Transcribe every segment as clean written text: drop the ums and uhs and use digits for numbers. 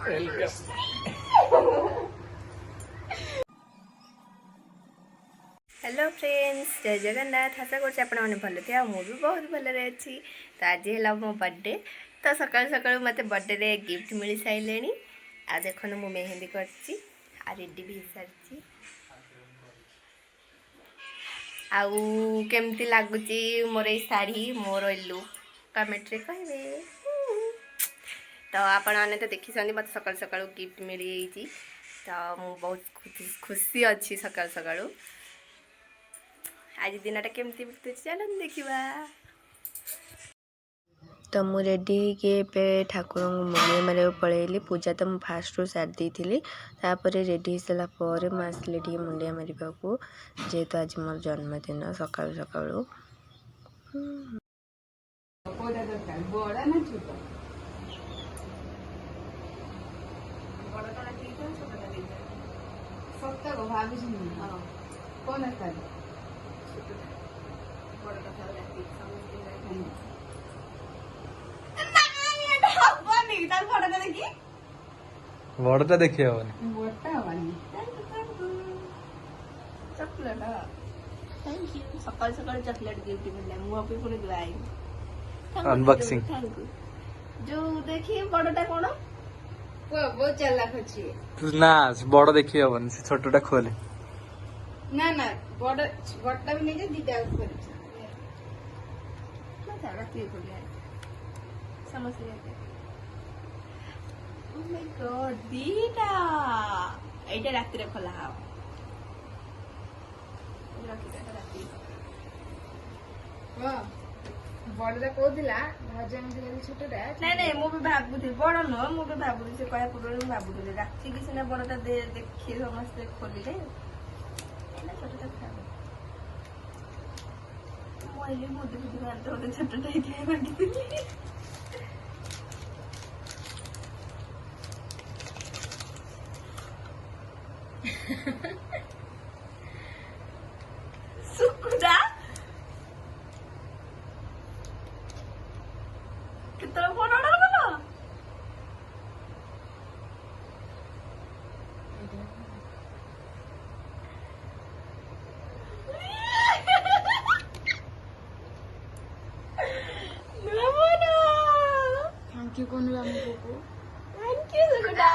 Hello friends, जय जगन्नाथ। आशा कर भल थे भी बहुत भलरे अच्छी। तो आज है मो बर्थडे। तो सकाल सकाल मत बर्थडे रे गिफ्ट मिल सारे। आ देख मु मेहंदी कर रेडी भी सारी। आमती लगुच मोर ये शाढ़ी मोर लुक कमेंट रे कहे। तो आपण मैंने तो देखी मत सकाल सकाल गिफ्ट मिल जाइए। तो मु बहुत खुशी अच्छी सकाल सकाल। आज दिनटा केमती बीतुची चल देखा। तो मु रेडी होके ठाकुर मुंडिया मारे पलैली। पूजा तो मुझे फास्ट रू सारी देती। रेडी हो सारापर मुझे मुंडिया मारे को, जेहेतु आज मोर जन्मदिन सका सका। बड़टा देखिए हबनी चॉकलेट। Thank you. सकाल सकाल चॉकलेट गिफ्ट मिलला मु अपे पुरे ग्लाई अनबॉक्सिंग। Thank you. जो देखिए बड़टा कोन बहुत चालाक अछि। ना बड़ देखिए हबनी, से छोटटा खोले ना ना बड़टा भी नहीं जे दीटा खोले ना सारा के खोले समस्या। Oh my god, दीटा एटा रात रे खोला हाव। बड़ा कहला भजन छोटा नहीं नहीं मु भी भाबुथि बड़ न मु भी भाबुथि से कया पूर्व भाबुथि राति कि सिना बड़टा दे देखि समस्त खोलिले एना छोटा खाबो मोइले बुद्धि बुद्धि बात होते छोटा इथे बाकी सुकुदा कितना फोन ऑर्डर करो थैंक यू कौन को थैंक यू सुकुदा।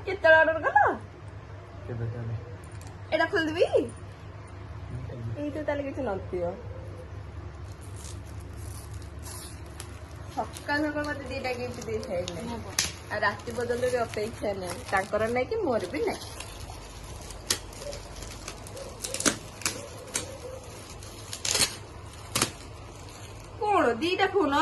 केते ऑर्डर कलो एटा खोल देबी एई तो ताले किछ नथियो। सकाल सकाल मत दीटा गिफ्ट दे साइले आ राति बदल रे अपेक्षा नै ताकर नै कि मोर भी नै। कोन दीटा फोन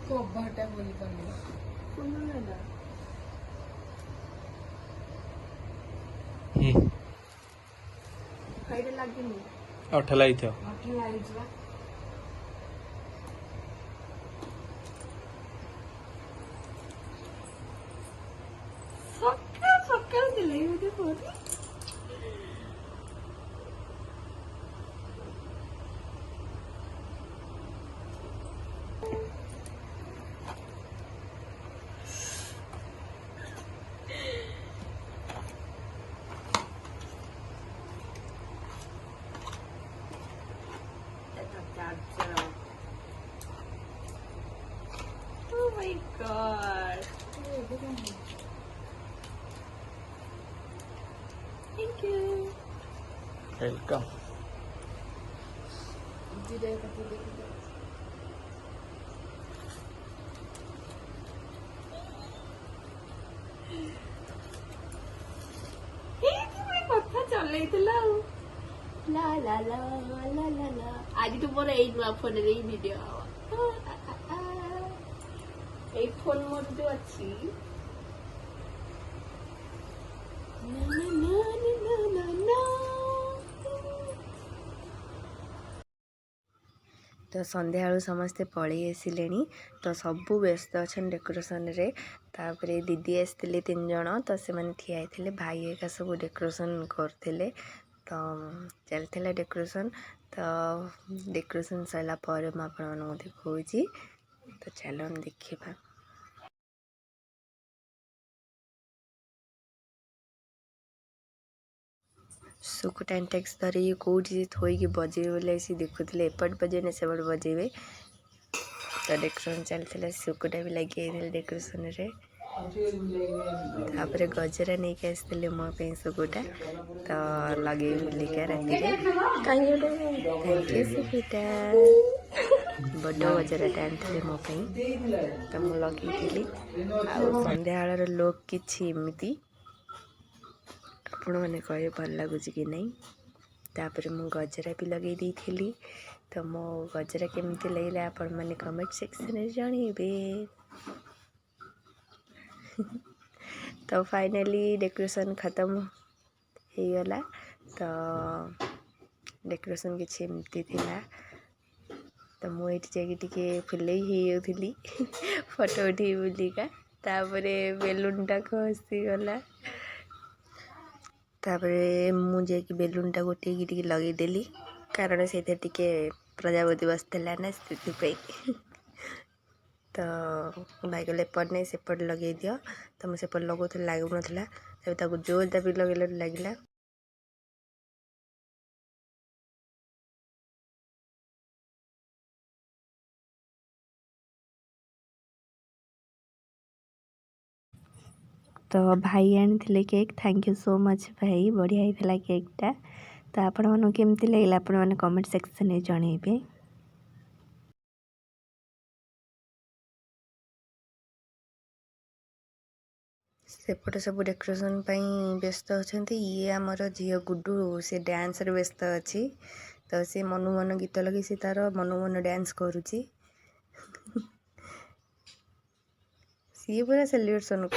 कभरटा बोली पानी खाइले लागेनी अठा लाई था अठे लागिछ सकाल सकाल दिले मुझे phone Oh my god. Thank you. Welcome. जीरे कटे देखि कथा चलैथिला ला ला ला ला ला ला आज तो मोर एई नुआ फोन रे वीडियो एई फोन मोर जो अच्छी ना ना ना ना ତ ସନ୍ଧ୍ୟାବେଳୁ ସମସ୍ତେ ପଳେଇ ଆସିଲେଣି ତ ସବୁ ବ୍ୟସ୍ତ ଅଛନ୍ତି ଡେକୋରେସନ୍ରେ। ତାପରେ ଦିଦି ଆସିଥିଲେ 3 ଜଣ ତ ସେମାନେ ଠିଆ ହେଇଥିଲେ, ଭାଇ ଏକା ସବୁ ଡେକୋରେସନ୍ କରୁଥିଲେ। ତ ଚାଲିଥିଲା ଡେକୋରେସନ୍। ତ ଡେକୋରେସନ୍ ସରିଲା ପରେ ମୁଁ ଆପଣମାନଙ୍କୁ ଦେଖାଉଛି, ତ ଚାଲ ଦେଖିବା। ସୁକୁ ଟେଣ୍ଟେକ୍ସ ଧରିକି କେଉଁଠି ଥୋଇକି ବଜେଇବେ ବୋଲି ସେ ଦେଖୁଥିଲେ, ଏପଟେ ବଜେଇବେ ନା ସେପଟେ ବଜେଇବେ। ତ ଡେକୋରେସନ୍ ଚାଲିଥିଲା, ସୁକୁଟା ବି ଲାଗି ଯାଇଥିଲା ଡେକୋରେସନ୍ରେ। ତାପରେ ଗଜରା ନେଇକି ଆସିଥିଲେ ମୋ ପାଇଁ ସୁକୁଟା, ତ ଲଗେଇ ବୁଲିକା ରାତିରେ। ଥ୍ୟାଙ୍କ ୟୁ ସୁକୁଟା, ବଡ଼ ଗଜରାଟା ଆଣିଥିଲେ ମୋ ପାଇଁ, ତ ମୁଁ ଲଗେଇଥିଲି। ଆଉ ସନ୍ଧ୍ୟାବେଳର ଲୁକ୍ କିଛି ଏମିତି, ଆପଣମାନେ କହିବେ ଭଲ ଲାଗୁଛି କି ନାହିଁ। ତାପରେ ମୁଁ ଗଜରା ବି ଲଗେଇ ଦେଇଥିଲି, ତ ମୋ ଗଜରା କେମିତି ଲାଗିଲା ଆପଣମାନେ କମେଣ୍ଟ ସେକ୍ସନରେ ଜଣେଇବେ। ତ ଫାଇନାଲି ଡେକୋରେସନ୍ ଖତମ ହେଇଗଲା। ତ ଡେକୋରେସନ୍ କିଛି ଏମିତି ଥିଲା। ତ ମୁଁ ଏଇଠି ଯାଇକି ଟିକେ ଫୁଲେଇ ହେଇଯାଉଥିଲି ଫଟୋ ଉଠେଇ ବୁଲିକା। ତାପରେ ବେଲୁନ୍ଟା ଖସିଗଲା। ତାପରେ ମୁଁ ଯାଇକି ବେଲୁନ୍ଟା ଗୋଟେଇକି ଟିକେ ଲଗେଇଦେଲି, କାରଣ ସେଇଥିରେ ଟିକେ ପ୍ରଜାପତି ବସିଥିଲା ନା, ସେଥିପାଇଁ। ତ ଭାଇ କହିଲେ ଏପଟେ ନେଇ ସେପଟେ ଲଗେଇ ଦିଅ, ତ ମୁଁ ସେପଟେ ଲଗାଉଥିଲି ଲାଗୁନଥିଲା, ତେବେ ତାକୁ ଜୋର ଦାବି ଲଗେଇଲାରୁ ଲାଗିଲା। ତ ଭାଇ ଆଣିଥିଲେ cake, thank you so much ଭାଇ, ବଢ଼ିଆ ହେଇଥିଲା କେକ୍ଟା। ତ ଆପଣମାନଙ୍କୁ କେମିତି ଲାଗିଲା ଆପଣମାନେ କମେଣ୍ଟ ସେକ୍ସନରେ ଜଣେଇବେ। ସେପଟେ ସବୁ ଡେକୋରେସନ୍ ପାଇଁ ବ୍ୟସ୍ତ ଅଛନ୍ତି। ଇଏ ଆମର ଝିଅ ଗୁଡ଼ୁ, ସେ ଡ୍ୟାନ୍ସରେ ବ୍ୟସ୍ତ ଅଛି। ତ ସେ ମନକୁ ମନ ଗୀତ ଲଗେଇ ସେ ତାର ମନକୁ ମନ ଡ୍ୟାନ୍ସ କରୁଛି। ସିଏ ପୁରା ସେଲିବ୍ରେସନ୍।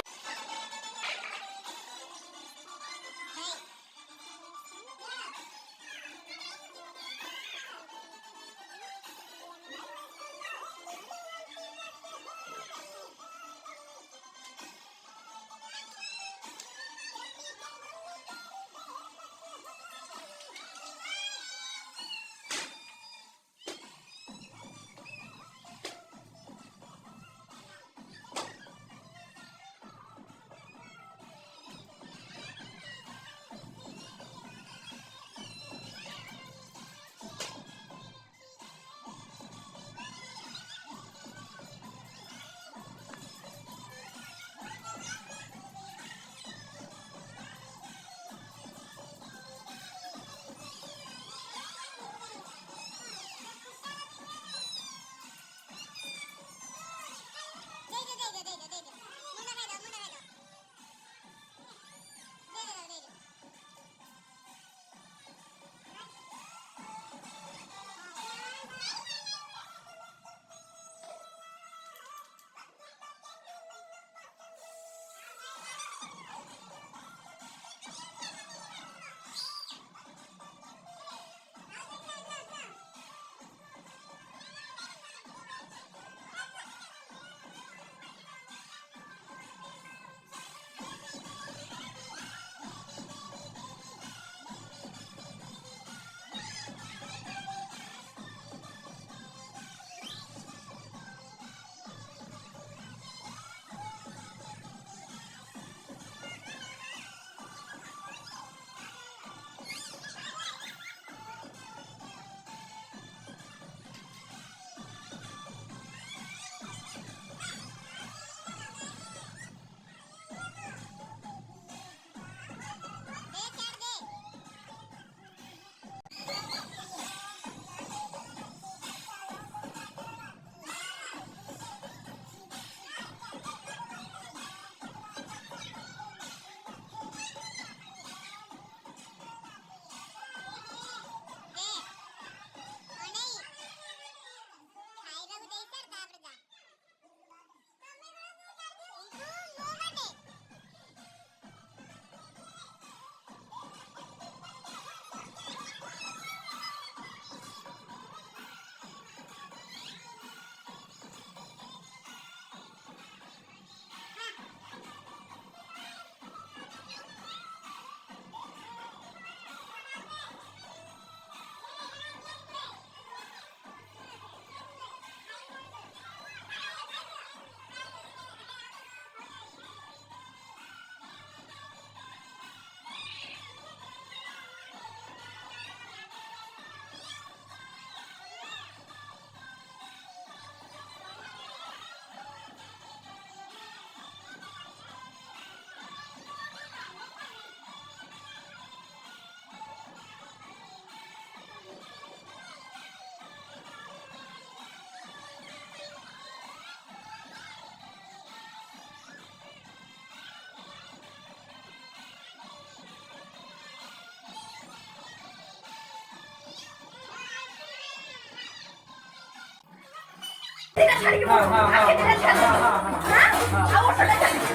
ଛାଡ଼ିକି ହଁ, ପଳଉ। ହଁ, ହଁ, ଆଖି ଦିଟା ଛାଡ଼ିକି ହଁ, ପଳଉ। ହଁ, ହାଁ? ଆଉ ଓଠଟା ଛାଡ଼ିକି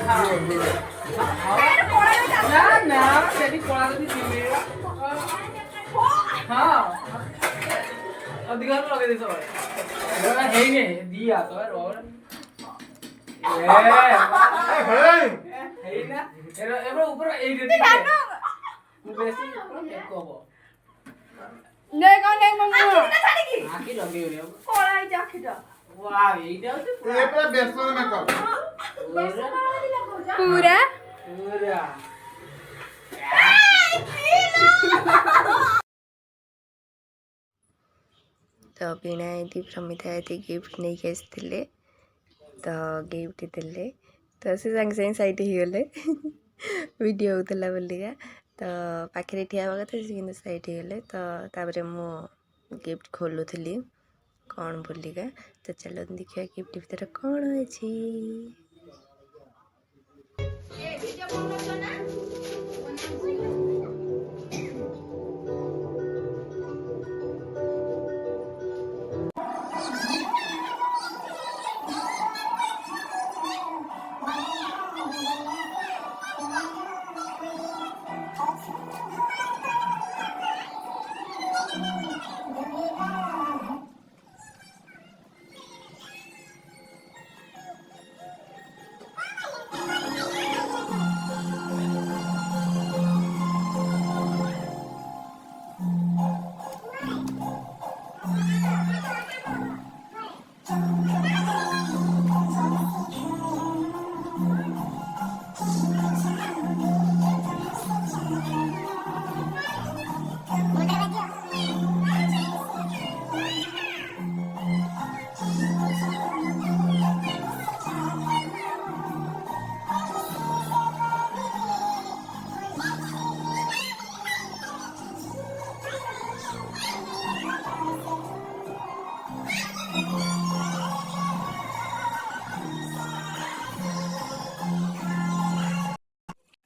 ଏଇଟା ପଳେଇବେ ଚାଲ। ନା ନା ସେଠି କଳା ଯଦି ଚିଲେଇବା ହଁ ଅଧିକ ଲଗେଇ ଦେଇଛ ହେଇନି ଦିଆ ତ ହେଇନା ଏବେ ଉପରେ ଏଇଠି ମୁଁ ବେଶୀ ମେକ ହବ ନେ କଣ ନେ ମମ୍ମୁ ଆଖି ଦିଟା ଛାଡ଼ିକି। ଆଖି ଲଗେଇବନି ଆଉ କଳା ହେଇଛି ଆଖିଟା। ୱାଓ ଏଇଟା ହଉଛି ପୁରା ପୁରା ବେସନ ମେକଅପ୍। ପୁରା ପୁରା ତ ବୀଣା ଏଠି ପ୍ରମିତା ଏଠି ଗିଫ୍ଟ ନେଇକି ଆସିଥିଲେ ତ ଗିଫ୍ଟ ଦେଲେ ତ ସେ ସାଙ୍ଗେ ସାଙ୍ଗେ ସାଇଟ୍ ହେଇଗଲେ ଭିଡ଼ିଓ ହେଉଥିଲା ବୋଲିକା ତ ପାଖରେ ଠିଆ ହେବା କଥା ସେ କିନ୍ତୁ ସାଇଟ୍ ହେଇଗଲେ ତ ତାପରେ ମୁଁ ଗିଫ୍ଟ ଖୋଲୁଥିଲି କ'ଣ ବୋଲିକା ତ ଚାଲନ୍ତୁ ଦେଖିବା ଗିଫ୍ଟ ଭିତରେ କ'ଣ ଅଛି।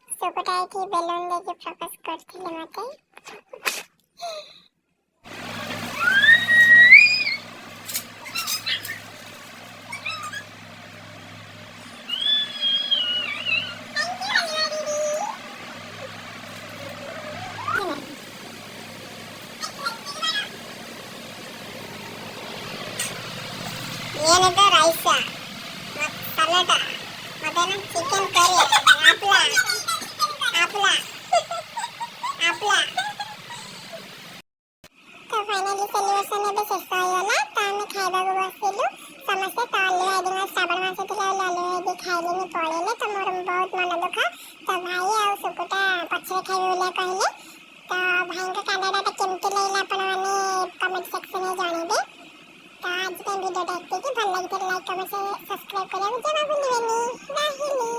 ସୁକୁଟା ଏଠି ବେଲୁନ ଦେଇକି ପ୍ରପୋଜ କରିଥିଲେ ମତେ। ये तो राइसा सलाद मदन चिकन करी आपला आपला आपला तो फाइनली सेलिब्रेशन ଏବେ ଶେଷ ହେଇଗଲା ତ ଆମେ ଖାଇବାକୁ ବସିଲୁ ସମସ୍ତେ ତ ଅଲ୍ଲୁ ଭାଇଦିନ ଶ୍ରାବଣ ମାସ ଥିଲା ବୋଲି ଅଲ୍ଲୁ ଭାଇଦି ଖାଇଲେନି ପଳେଇଲେ ତ ମୋର ବହୁତ ମନ ଦୁଃଖ ତ ଭାଇ ଆଉ ସୁକୁଟା ପଛରେ ଖାଇବେ ବୋଲି କହିଲେ ତ ଭାଇଙ୍କ କାନ୍ଦଟାଟା କେମିତି ଲାଗିଲା ଆପଣମାନେ କମେଣ୍ଟ ସେକ୍ସନରେ ଜଣାଇବେ। ତ ଆଜି ପାଇଁ ଭିଡ଼ିଓଟା ଏତିକି ଭଲ ଲାଗିଥିଲେ ଲାଇକ୍ କମେଣ୍ଟ ସବସ୍କ୍ରାଇବ କରିବାକୁ ଜମା ଭୁଲିବେନି।